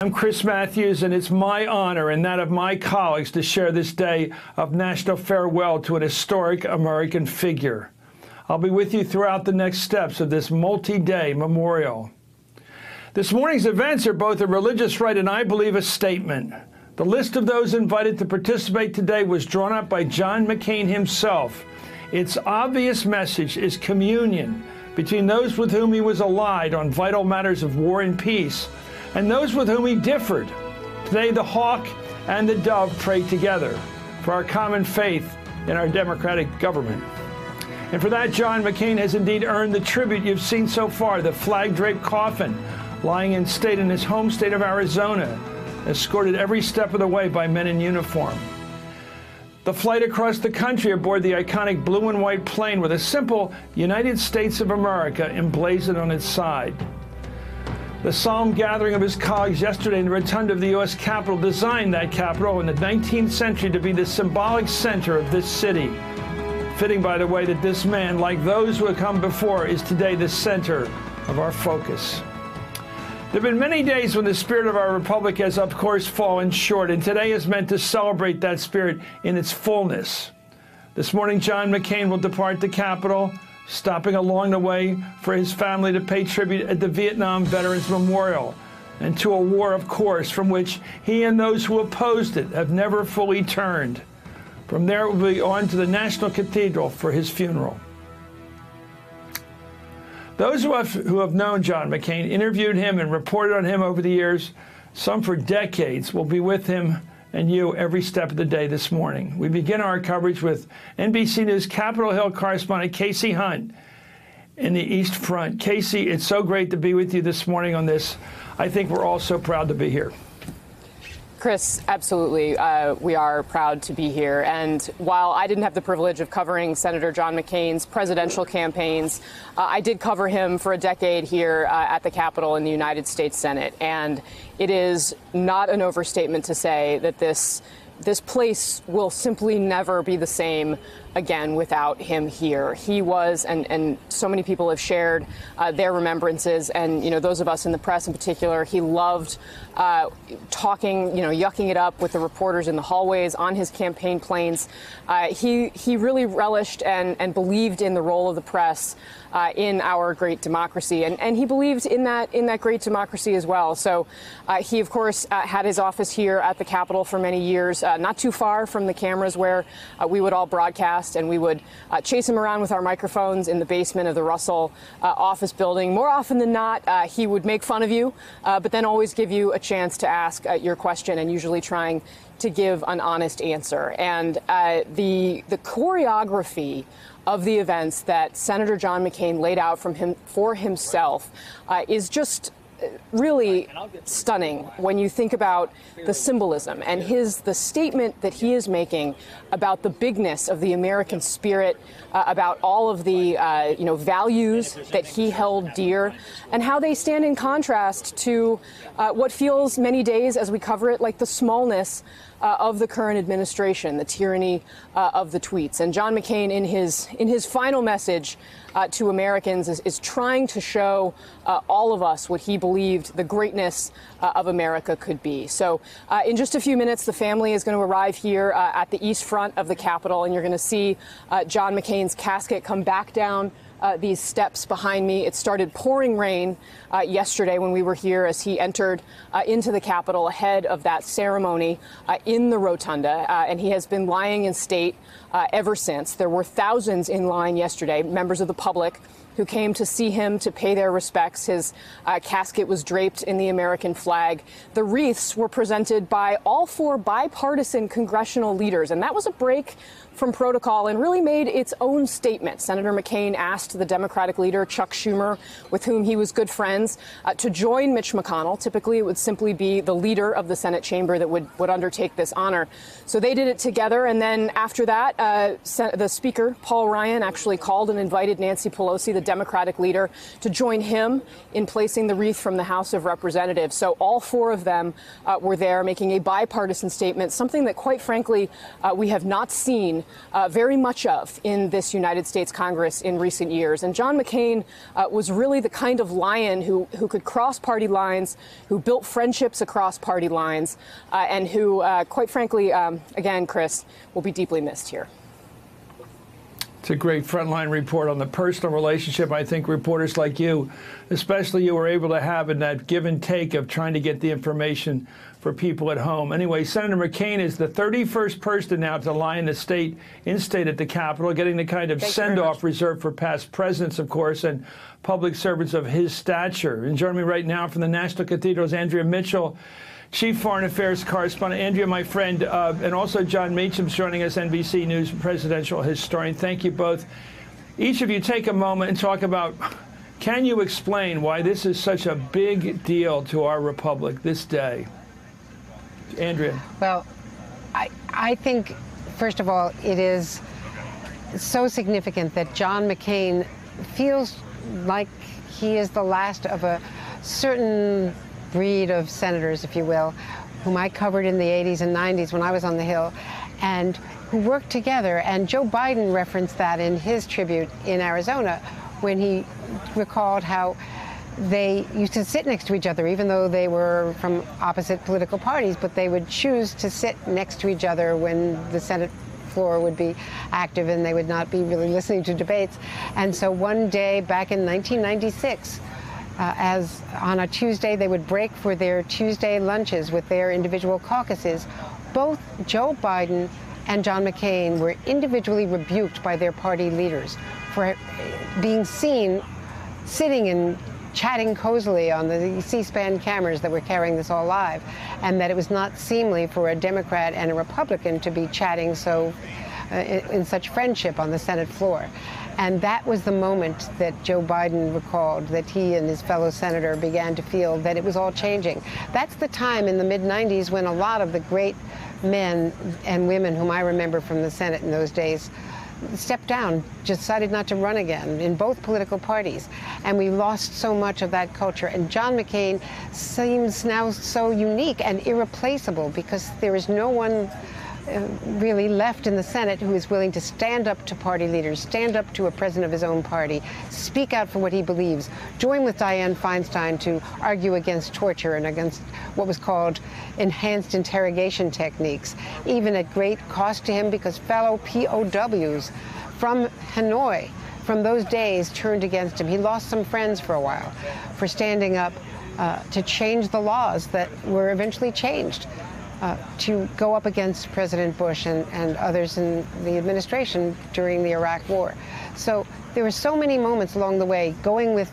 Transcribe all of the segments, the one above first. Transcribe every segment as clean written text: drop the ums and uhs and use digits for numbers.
I'm Chris Matthews, and it's my honor and that of my colleagues to share this day of national farewell to an historic American figure. I'll be with you throughout the next steps of this multi-day memorial. This morning's events are both a religious rite and, I believe, a statement. The list of those invited to participate today was drawn up by John McCain himself. Its obvious message is communion between those with whom he was allied on vital matters of war and peace, and those with whom he differed. Today, the hawk and the dove pray together for our common faith in our democratic government. And for that, John McCain has indeed earned the tribute you've seen so far, the flag-draped coffin lying in state in his home state of Arizona, escorted every step of the way by men in uniform. The flight across the country aboard the iconic blue and white plane with a simple United States of America emblazoned on its side. The solemn gathering of his colleagues yesterday in the Rotunda of the U.S. Capitol designed that Capitol in the 19th century to be the symbolic center of this city. Fitting, by the way, that this man, like those who have come before, is today the center of our focus. There have been many days when the spirit of our republic has, of course, fallen short, and today is meant to celebrate that spirit in its fullness. This morning, John McCain will depart the Capitol, stopping along the way for his family to pay tribute at the Vietnam Veterans Memorial, and to a war, of course, from which he and those who opposed it have never fully turned. From there, it will be on to the National Cathedral for his funeral. Those who have known John McCain, interviewed him, and reported on him over the years, some for decades, will be with him and you every step of the day this morning. We begin our coverage with NBC News Capitol Hill correspondent Casey Hunt in the East Front. Casey, it's so great to be with you this morning on this. I think we're all so proud to be here. Chris, absolutely. We are proud to be here. And while I didn't have the privilege of covering Senator John McCain's presidential campaigns, I did cover him for a decade here at the Capitol in the United States Senate. And it is not an overstatement to say that this place will simply never be the same again without him here. He was, and so many people have shared their remembrances, and those of us in the press in particular, he loved talking, yucking it up with the reporters in the hallways, on his campaign planes. He really relished and believed in the role of the press in our great democracy, and he believed in that great democracy as well. So he, of course, had his office here at the Capitol for many years, not too far from the cameras where we would all broadcast, and we would chase him around with our microphones in the basement of the Russell office building. More often than not, he would make fun of you, but then always give you a chance to ask your question, and usually trying to give an honest answer. And the choreography of the events that Senator John McCain laid out for himself is just really stunning when you think about the symbolism and the statement that he is making about the bigness of the American spirit, about all of the values that he held dear, and how they stand in contrast to what feels many days as we cover it like the smallness of the current administration, the tyranny of the tweets. And John McCain, in his final message to Americans, is trying to show all of us what he believed the greatness of America could be. So in just a few minutes, the family is going to arrive here at the East Front of the Capitol, and you're going to see John McCain's casket come back down these steps behind me. It started pouring rain yesterday when we were here as he entered into the Capitol ahead of that ceremony in the Rotunda, and he has been lying in state ever since. There were thousands in line yesterday, members of the public who came to see him, to pay their respects. His casket was draped in the American flag. The wreaths were presented by all four bipartisan congressional leaders, and that was a break from protocol and really made its own statement. Senator McCain asked the Democratic leader, Chuck Schumer, with whom he was good friends, to join Mitch McConnell. Typically, it would simply be the leader of the Senate chamber that would undertake this honor. So they did it together, and then after that, the Speaker, Paul Ryan, actually called and invited Nancy Pelosi, the Democratic leader, to join him in placing the wreath from the House of Representatives. So all four of them were there making a bipartisan statement, something that, quite frankly, we have not seen very much of in this United States Congress in recent years. And John McCain was really the kind of lion who could cross party lines, who built friendships across party lines, and who, quite frankly, again, Chris, will be deeply missed here. It's a great frontline report on the personal relationship I think reporters like you, especially you, were able to have in that give and take of trying to get the information for people at home. Anyway, Senator McCain is the 31st person now to lie in state at the Capitol, getting the kind of send-off reserved for past presidents, of course, and public servants of his stature. And joining me right now from the National Cathedral is Andrea Mitchell, Chief Foreign Affairs Correspondent. Andrea, my friend, and also John Meacham's joining us, NBC News presidential historian. Thank you both. Each of you take a moment and talk about, can you explain why this is such a big deal to our republic this day? Andrea. Well, I think, first of all, it is so significant that John McCain feels like he is the last of a certain breed of senators, if you will, whom I covered in the 80s and 90s when I was on the Hill, and who worked together. And Joe Biden referenced that in his tribute in Arizona when he recalled how they used to sit next to each other, even though they were from opposite political parties, but they would choose to sit next to each other when the Senate floor would be active and they would not be really listening to debates. And so one day back in 1996, as on a Tuesday, they would break for their Tuesday lunches with their individual caucuses. Both Joe Biden and John McCain were individually rebuked by their party leaders for being seen sitting and chatting cozily on the C-SPAN cameras that were carrying this all live, and that it was not seemly for a Democrat and a Republican to be chatting so in such friendship on the Senate floor. And that was the moment that Joe Biden recalled, that he and his fellow senator began to feel that it was all changing. That's the time in the mid-90s when a lot of the great men and women whom I remember from the Senate in those days stepped down, decided not to run again in both political parties. And we lost so much of that culture. And John McCain seems now so unique and irreplaceable because there is no one really left in the Senate who is willing to stand up to party leaders, stand up to a president of his own party, speak out for what he believes, join with Dianne Feinstein to argue against torture and against what was called enhanced interrogation techniques, even at great cost to him because fellow POWs from Hanoi from those days turned against him. He lost some friends for a while for standing up to change the laws that were eventually changed. To go up against President Bush and others in the administration during the Iraq War. So there were so many moments along the way, going with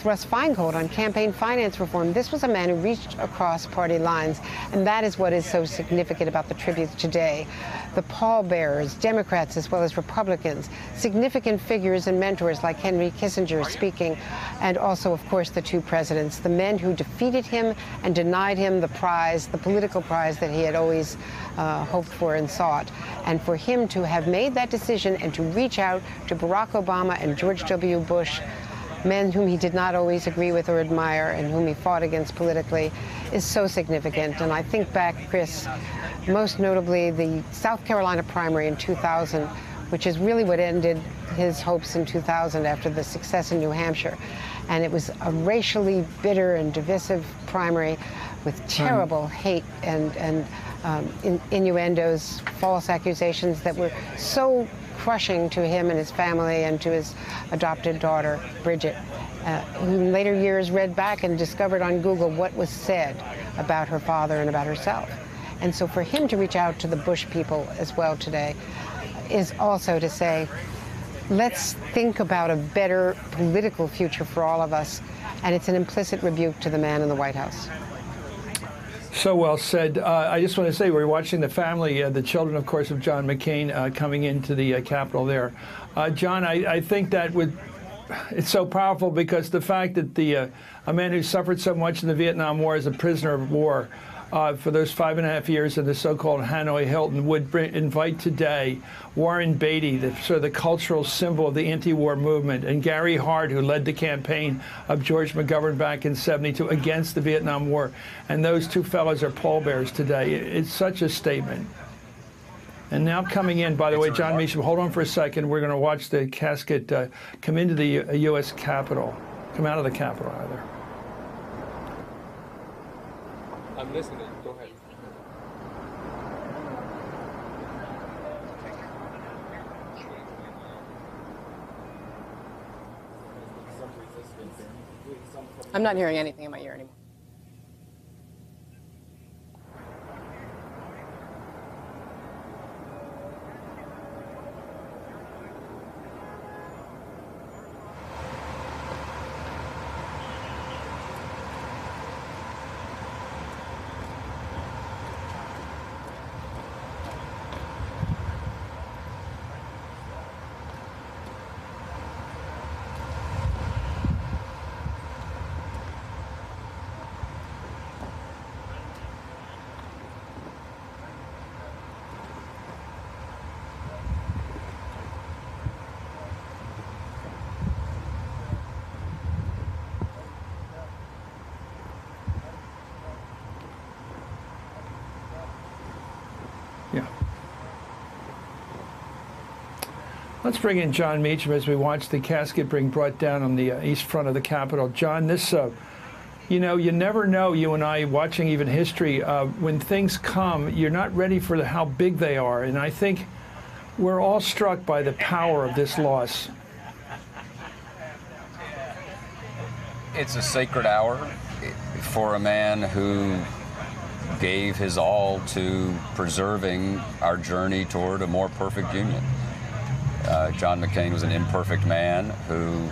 Russ Feingold on campaign finance reform. This was a man who reached across party lines, and that is what is so significant about the tributes today. The pallbearers, Democrats as well as Republicans, significant figures and mentors like Henry Kissinger speaking, and also, of course, the two presidents, the men who defeated him and denied him the prize, the political prize that he had always hoped for and sought. And for him to have made that decision and to reach out to Barack Obama and George W. Bush, men whom he did not always agree with or admire and whom he fought against politically, is so significant. And I think back, Chris, most notably the South Carolina primary in 2000, which is really what ended his hopes in 2000 after the success in New Hampshire. And it was a racially bitter and divisive primary with terrible hate and innuendos, false accusations that were so crushing to him and his family and to his adopted daughter, Bridget, who in later years read back and discovered on Google what was said about her father and about herself. And so for him to reach out to the Bush people as well today is also to say, let's think about a better political future for all of us. And it's an implicit rebuke to the man in the White House. So well said. I just want to say we're watching the family, the children, of course, of John McCain coming into the Capitol there. John, I think that it's so powerful because the fact that a man who suffered so much in the Vietnam War as a prisoner of war for those 5.5 years in the so-called Hanoi Hilton would invite today Warren Beatty, the cultural symbol of the anti-war movement, and Gary Hart, who led the campaign of George McGovern back in '72 against the Vietnam War. And those two fellows are pallbearers today. It's such a statement. And now coming in, by the way, John Meacham, hold on for a second. We're going to watch the casket come into the U.S. Capitol, come out of the Capitol, rather. I'm listening. Go ahead. I'm not hearing anything in my ear anymore. Let's bring in John Meacham as we watch the casket being brought down on the east front of the Capitol. John, this, you know, you never know, you and I, watching even history, when things come, you're not ready for how big they are. And I think we're all struck by the power of this loss. It's a sacred hour for a man who gave his all to preserving our journey toward a more perfect union. John McCain was an imperfect man who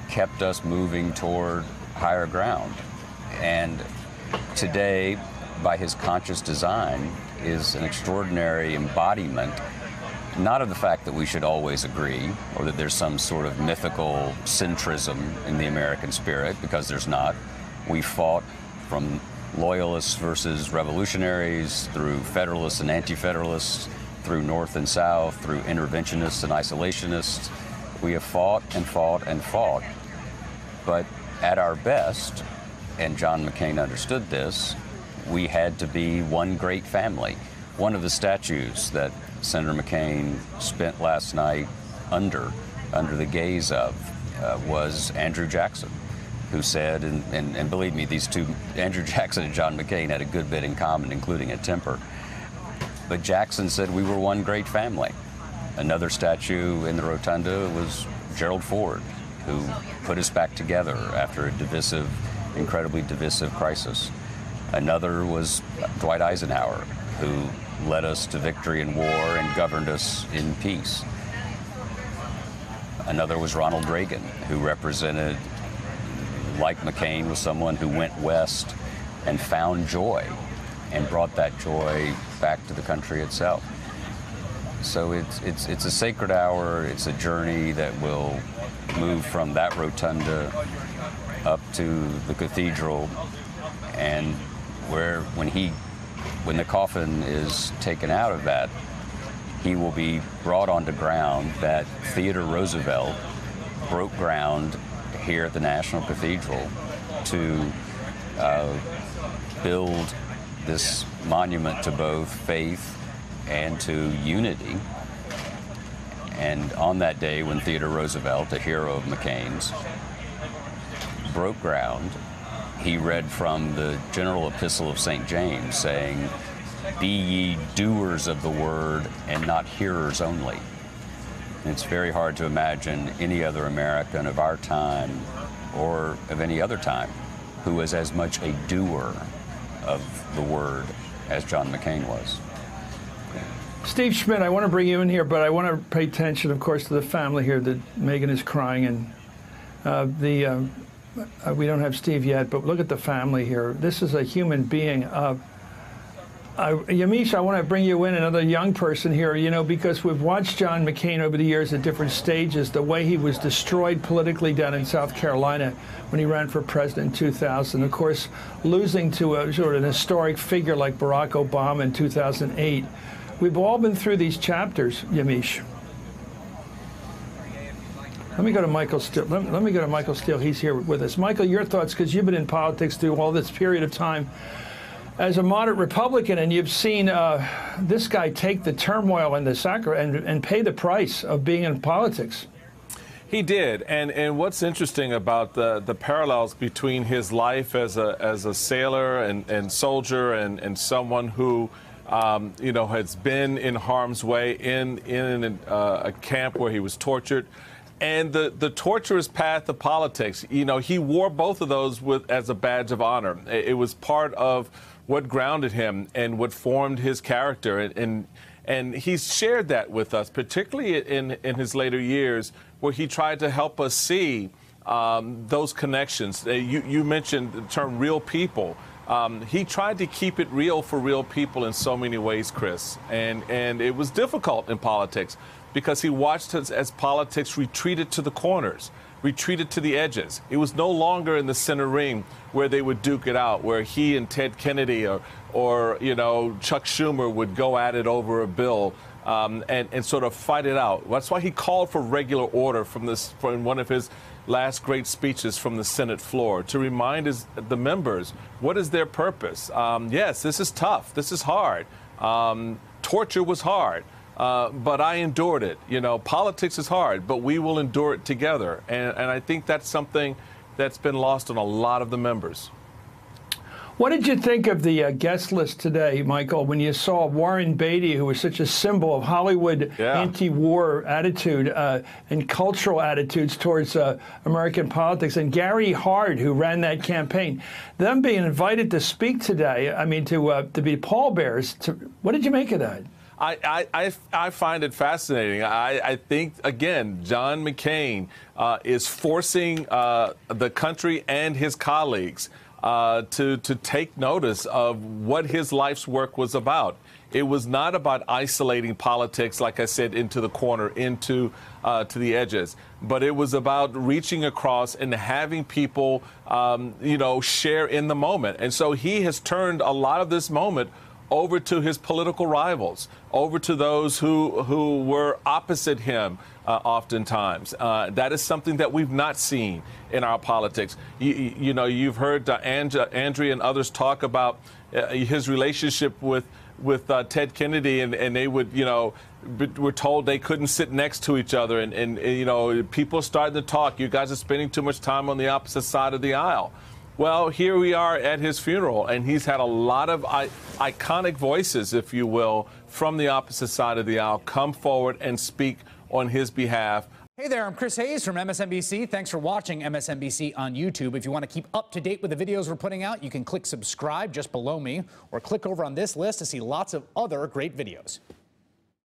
kept us moving toward higher ground. And today, by his conscious design, is an extraordinary embodiment, not of the fact that we should always agree or that there's some sort of mythical centrism in the American spirit, because there's not. We fought from loyalists versus revolutionaries, through federalists and anti-federalists, through North and South, through interventionists and isolationists. We have fought and fought and fought. But at our best, and John McCain understood this, we had to be one great family. One of the statues that Senator McCain spent last night under the gaze of was Andrew Jackson, who said, and believe me, these two, Andrew Jackson and John McCain, had a good bit in common, including a temper. But Jackson said we were one great family. Another statue in the Rotunda was Gerald Ford, who put us back together after a divisive, incredibly divisive crisis. Another was Dwight Eisenhower, who led us to victory in war and governed us in peace. Another was Ronald Reagan, who represented, like McCain, was someone who went west and found joy and brought that joy back to the country itself. So it's a sacred hour. It's a journey that will move from that rotunda up to the cathedral, and when the coffin is taken out of that, he will be brought onto ground that Theodore Roosevelt broke ground here at the National Cathedral to build this monument to both faith and to unity. And on that day, when Theodore Roosevelt, a hero of McCain's, broke ground, he read from the general epistle of St. James, saying, "Be ye doers of the word and not hearers only." And it's very hard to imagine any other American of our time or of any other time who was as much a doer of the word as John McCain was. Steve Schmidt, I want to bring you in here, but I want to pay attention, of course, to the family here that Megan is crying, and we don't have Steve yet, but look at the family here. This is a human being. Yamiche, I want to bring you in, another young person here, you know, because we've watched John McCain over the years at different stages, the way he was destroyed politically down in South Carolina when he ran for president in 2000. Of course, losing to a sort of an historic figure like Barack Obama in 2008. We've all been through these chapters, Yamiche. Let me go to Michael Steele. Let me go to Michael Steele. He's here with us. Michael, your thoughts, because you've been in politics through all this period of time as a moderate Republican, and you've seen this guy take the turmoil and the and pay the price of being in politics. He did, and what's interesting about the parallels between his life as a sailor and soldier and someone who you know, has been in harm's way in a camp where he was tortured, and the torturous path of politics. You know, he wore both of those as a badge of honor. It was part of what grounded him and what formed his character, and he's shared that with us, particularly in his later years, where he tried to help us see those connections. You mentioned the term real people. He tried to keep it real for real people in so many ways, Chris, and it was difficult in politics because he watched as politics retreated to the corners, retreated to the edges. It was no longer in the center ring where they would duke it out, where he and Ted Kennedy or you know, Chuck Schumer would go at it over a bill and sort of fight it out. That's why he called for regular order from one of his last great speeches from the Senate floor, to remind the members what is their purpose. Yes, this is tough. This is hard. Torture was hard. But I endured it. You know, politics is hard, but we will endure it together. And I think that's something that's been lost on a lot of the members. What did you think of the guest list today, Michael, when you saw Warren Beatty, who was such a symbol of Hollywood anti-war attitude and cultural attitudes towards American politics, and Gary Hart, who ran that campaign, them being invited to speak today, I mean, to be pallbearers. What did you make of that? I find it fascinating. I think, again, John McCain is forcing the country and his colleagues to take notice of what his life's work was about. It was not about isolating politics, like I said, into the corner, to the edges, but it was about reaching across and having people, you know, share in the moment. And so he has turned a lot of this moment over to his political rivals, over to those who were opposite him oftentimes. That is something that we've not seen in our politics. You know, you've heard Andrea and others talk about his relationship with Ted Kennedy, and they would, you know, were told they couldn't sit next to each other, and you know, people started to talk. You guys are spending too much time on the opposite side of the aisle. Well, here we are at his funeral, and he's had a lot of iconic voices, if you will, from the opposite side of the aisle come forward and speak on his behalf. Hey there, I'm Chris Hayes from MSNBC. Thanks for watching MSNBC on YouTube. If you want to keep up to date with the videos we're putting out, you can click subscribe just below me, or click over on this list to see lots of other great videos.